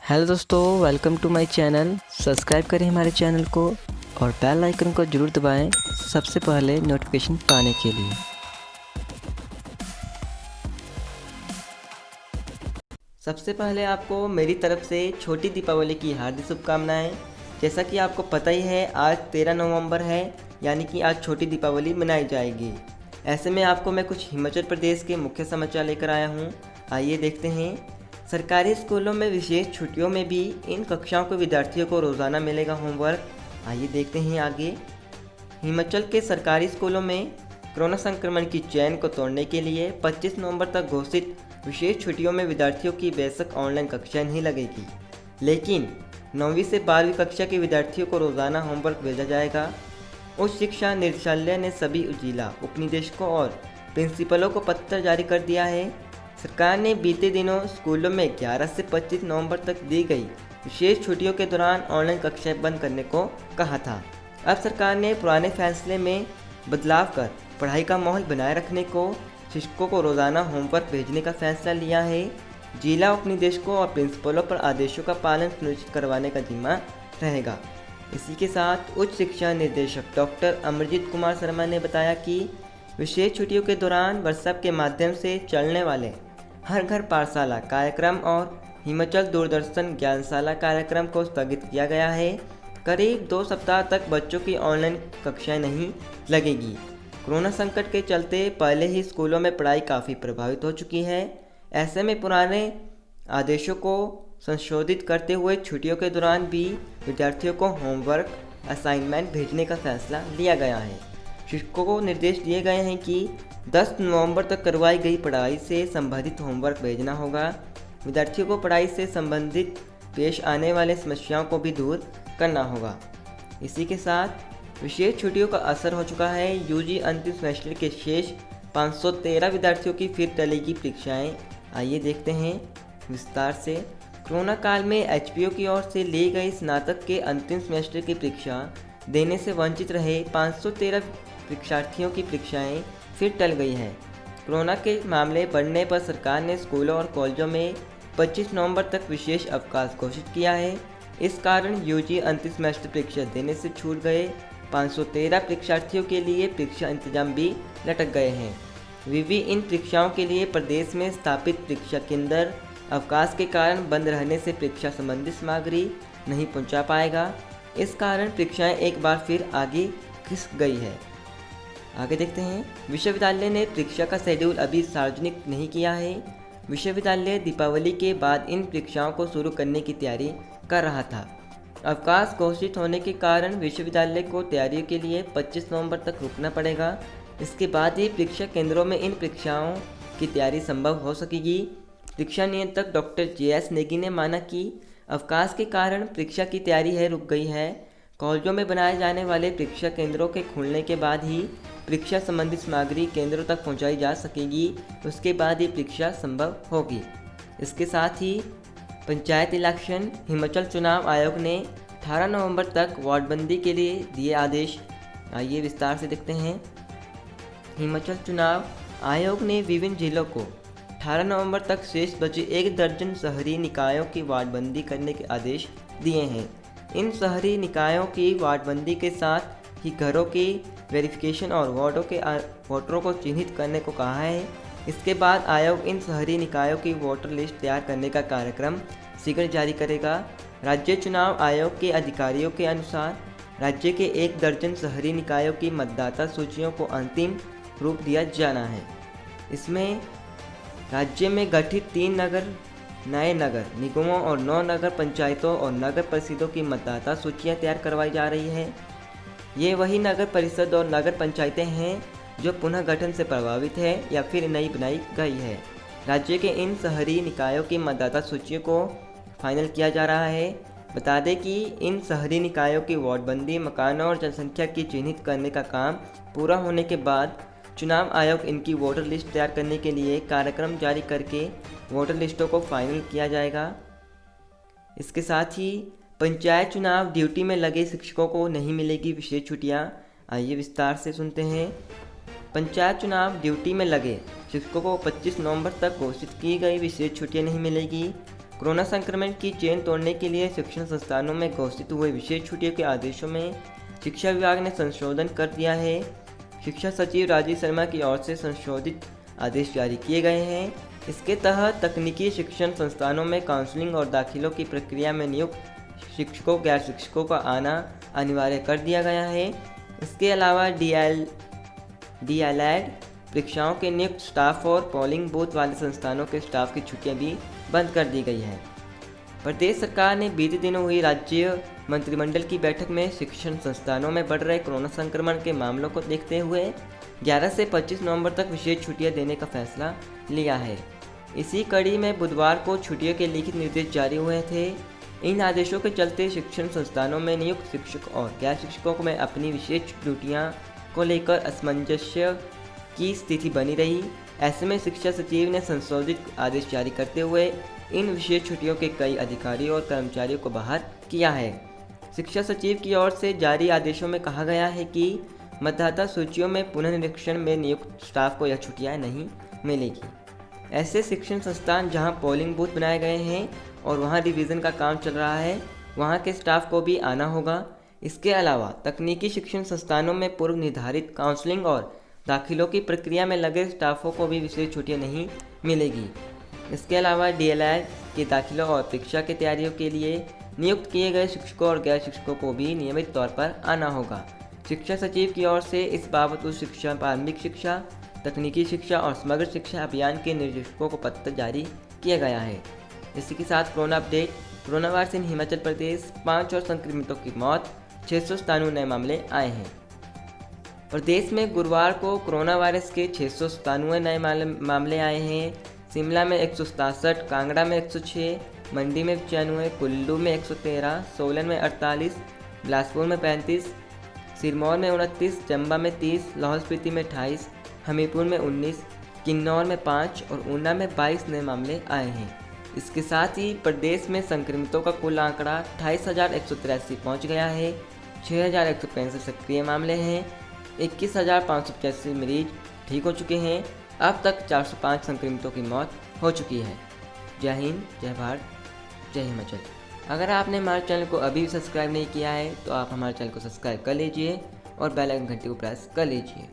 Hello दोस्तों, welcome to my channel. Subscribe करें हमारे चैनल को और बेल आइकन को ज़रूर दबाएं सबसे पहले नोटिफिकेशन पाने के लिए। सबसे पहले आपको मेरी तरफ से छोटी दीपावली की हार्दिक शुभकामनाएं। जैसा कि आपको पता ही है, आज 13 नवंबर है, यानी कि आज छोटी दीपावली मनाई जाएगी। ऐसे में आपको मैं कुछ हिमाचल प्रदेश के मुख्य समाचार लेकर आया हूँ। आइए देखते हैं। सरकारी स्कूलों में विशेष छुट्टियों में भी इन कक्षाओं के विद्यार्थियों को रोज़ाना मिलेगा होमवर्क। आइए देखते हैं आगे। हिमाचल के सरकारी स्कूलों में कोरोना संक्रमण की चेन को तोड़ने के लिए 25 नवंबर तक घोषित विशेष छुट्टियों में विद्यार्थियों की बेशक ऑनलाइन कक्षाएं नहीं लगेगी, लेकिन 9वीं से 12वीं कक्षा के विद्यार्थियों को रोज़ाना होमवर्क भेजा जाएगा। उच्च शिक्षा निदेशालय ने सभी जिला उपनिदेशकों और प्रिंसिपलों को पत्र जारी कर दिया है। सरकार ने बीते दिनों स्कूलों में 11 से 25 नवंबर तक दी गई विशेष छुट्टियों के दौरान ऑनलाइन कक्षाएं बंद करने को कहा था। अब सरकार ने पुराने फैसले में बदलाव कर पढ़ाई का माहौल बनाए रखने को शिक्षकों को रोज़ाना होमवर्क भेजने का फैसला लिया है। जिला उपनिदेशकों और प्रिंसिपलों पर आदेशों का पालन सुनिश्चित करवाने का जिम्मा रहेगा। इसी के साथ उच्च शिक्षा निदेशक डॉक्टर अमरजीत कुमार शर्मा ने बताया कि विशेष छुट्टियों के दौरान व्हाट्सएप के माध्यम से चलने वाले हर घर पाठशाला कार्यक्रम और हिमाचल दूरदर्शन ज्ञानशाला कार्यक्रम को स्थगित किया गया है। करीब 2 सप्ताह तक बच्चों की ऑनलाइन कक्षाएं नहीं लगेगी। कोरोना संकट के चलते पहले ही स्कूलों में पढ़ाई काफ़ी प्रभावित हो चुकी है। ऐसे में पुराने आदेशों को संशोधित करते हुए छुट्टियों के दौरान भी विद्यार्थियों को होमवर्क असाइनमेंट भेजने का फैसला लिया गया है। शिक्षकों को निर्देश दिए गए हैं कि 10 नवंबर तक करवाई गई पढ़ाई से संबंधित होमवर्क भेजना होगा। विद्यार्थियों को पढ़ाई से संबंधित पेश आने वाले समस्याओं को भी दूर करना होगा। इसी के साथ विशेष छुट्टियों का असर हो चुका है। यूजी अंतिम सेमेस्टर के शेष 513 विद्यार्थियों की फिर टलेगी परीक्षाएं। आइए देखते हैं विस्तार से। कोरोना काल में एचपीओ की ओर से ली गई स्नातक के अंतिम सेमेस्टर की परीक्षा देने से वंचित रहे 513 परीक्षार्थियों की परीक्षाएं फिर टल गई है। कोरोना के मामले बढ़ने पर सरकार ने स्कूलों और कॉलेजों में 25 नवंबर तक विशेष अवकाश घोषित किया है। इस कारण यूजी अंतिम सेमेस्टर परीक्षा देने से छूट गए 513 परीक्षार्थियों के लिए परीक्षा इंतजाम भी लटक गए हैं। विवि इन परीक्षाओं के लिए प्रदेश में स्थापित परीक्षा केंद्र अवकाश के कारण बंद रहने से परीक्षा संबंधी सामग्री नहीं पहुंचा पाएगा। इस कारण परीक्षाएं एक बार फिर आगे खिसक गई है। आगे देखते हैं। विश्वविद्यालय ने परीक्षा का शेड्यूल अभी सार्वजनिक नहीं किया है। विश्वविद्यालय दीपावली के बाद इन परीक्षाओं को शुरू करने की तैयारी कर रहा था। अवकाश घोषित होने के कारण विश्वविद्यालय को तैयारियों के लिए 25 नवंबर तक रुकना पड़ेगा। इसके बाद ही परीक्षा केंद्रों में इन परीक्षाओं की तैयारी संभव हो सकेगी। परीक्षा नियंत्रक डॉक्टर JS नेगी ने माना कि अवकाश के कारण परीक्षा की तैयारी रुक गई है। कॉलेजों में बनाए जाने वाले परीक्षा केंद्रों के खुलने के बाद ही परीक्षा संबंधी सामग्री केंद्रों तक पहुंचाई जा सकेगी। उसके बाद ही परीक्षा संभव होगी। इसके साथ ही पंचायत इलेक्शन हिमाचल चुनाव आयोग ने 18 नवंबर तक वार्डबंदी के लिए दिए आदेश। आइए विस्तार से देखते हैं। हिमाचल चुनाव आयोग ने विभिन्न जिलों को 18 नवंबर तक शेष बचे 1 दर्जन शहरी निकायों की वार्डबंदी करने के आदेश दिए हैं। इन शहरी निकायों की वार्डबंदी के साथ ही घरों की वेरिफिकेशन और वोटरों को चिन्हित करने को कहा है। इसके बाद आयोग इन शहरी निकायों की वोटर लिस्ट तैयार करने का कार्यक्रम शीघ्र जारी करेगा। राज्य चुनाव आयोग के अधिकारियों के अनुसार राज्य के 1 दर्जन शहरी निकायों की मतदाता सूचियों को अंतिम रूप दिया जाना है। इसमें राज्य में गठित 3 नए नगर निगमों और 9 नगर पंचायतों और नगर परिषदों की मतदाता सूचियां तैयार करवाई जा रही है। ये वही नगर परिषद और नगर पंचायतें हैं जो पुनः गठन से प्रभावित है या फिर नई बनाई गई है। राज्य के इन शहरी निकायों की मतदाता सूचियों को फाइनल किया जा रहा है। बता दें कि इन शहरी निकायों की वार्डबंदी, मकानों और जनसंख्या की चिन्हित करने का काम पूरा होने के बाद चुनाव आयोग इनकी वोटर लिस्ट तैयार करने के लिए कार्यक्रम जारी करके वोटर लिस्टों को फाइनल किया जाएगा। इसके साथ ही पंचायत चुनाव ड्यूटी में लगे शिक्षकों को नहीं मिलेगी विशेष छुट्टियां। आइए विस्तार से सुनते हैं। पंचायत चुनाव ड्यूटी में लगे शिक्षकों को 25 नवंबर तक घोषित की गई विशेष छुट्टियां नहीं मिलेगी। कोरोना संक्रमण की चेन तोड़ने के लिए शिक्षण संस्थानों में घोषित हुए विशेष छुट्टियों के आदेशों में शिक्षा विभाग ने संशोधन कर दिया है। शिक्षा सचिव राजीव शर्मा की ओर से संशोधित आदेश जारी किए गए हैं। इसके तहत तकनीकी शिक्षण संस्थानों में काउंसलिंग और दाखिलों की प्रक्रिया में नियुक्त शिक्षकों गैर शिक्षकों का आना अनिवार्य कर दिया गया है। इसके अलावा डीएलएड परीक्षाओं के नियुक्त स्टाफ और पोलिंग बूथ वाले संस्थानों के स्टाफ की छुट्टियां भी बंद कर दी गई हैं। प्रदेश सरकार ने बीते दिनों हुई राज्य मंत्रिमंडल की बैठक में शिक्षण संस्थानों में बढ़ रहे कोरोना संक्रमण के मामलों को देखते हुए 11 से 25 नवंबर तक विशेष छुट्टियां देने का फैसला लिया है। इसी कड़ी में बुधवार को छुट्टियों के लिखित निर्देश जारी हुए थे। इन आदेशों के चलते शिक्षण संस्थानों में नियुक्त शिक्षक और गैर शिक्षकों में अपनी विशेष ड्यूटियां को लेकर असमंजस्य की स्थिति बनी रही। ऐसे में शिक्षा सचिव ने संशोधित आदेश जारी करते हुए इन विशेष छुट्टियों के कई अधिकारियों और कर्मचारियों को बाहर किया है। शिक्षा सचिव की ओर से जारी आदेशों में कहा गया है कि मतदाता सूचियों में पुनर्निरीक्षण में नियुक्त स्टाफ को यह छुट्टियां नहीं मिलेगी। ऐसे शिक्षण संस्थान जहां पोलिंग बूथ बनाए गए हैं और वहां रिवीजन का काम चल रहा है, वहां के स्टाफ को भी आना होगा। इसके अलावा तकनीकी शिक्षण संस्थानों में पूर्व निर्धारित काउंसलिंग और दाखिलों की प्रक्रिया में लगे स्टाफों को भी विशेष छुट्टियां नहीं मिलेगी। इसके अलावा डीएलएड के दाखिलों और परीक्षा की तैयारियों के लिए नियुक्त किए गए शिक्षकों और गैर शिक्षकों को भी नियमित तौर पर आना होगा। शिक्षा सचिव की ओर से इस बाबत उच्च शिक्षा, प्रारंभिक शिक्षा, तकनीकी शिक्षा और समग्र शिक्षा अभियान के निर्देशकों को पत्र जारी किया गया है। इसी के साथ corona update. Corona virus in Himachal Pradesh 5 और संक्रमितों की मौत, 697 नए मामले आए हैं। प्रदेश में गुरुवार को कोरोना वायरस के 697 नए मामले आए हैं। शिमला में 167, कांगड़ा में 106, मंडी में 95, कुल्लू में 113, सोलन में 48, बिलासपुर में 35, सिरमौर में 29, चंबा में 30, लाहौल स्पीति में 28, हमीरपुर में 19, किन्नौर में 5 और ऊना में 22 नए मामले आए हैं। इसके साथ ही प्रदेश में संक्रमितों का कुल आंकड़ा 28,183 पहुँच गया है। 6,165 सक्रिय मामले हैं। 21,585 मरीज ठीक हो चुके हैं। अब तक 405 संक्रमितों की मौत हो चुकी है। जय हिंद, जय भारत, जय हिमाचल। अगर आपने हमारे चैनल को अभी सब्सक्राइब नहीं किया है तो आप हमारे चैनल को सब्सक्राइब कर लीजिए और बेल आइकन घंटी को प्रेस कर लीजिए।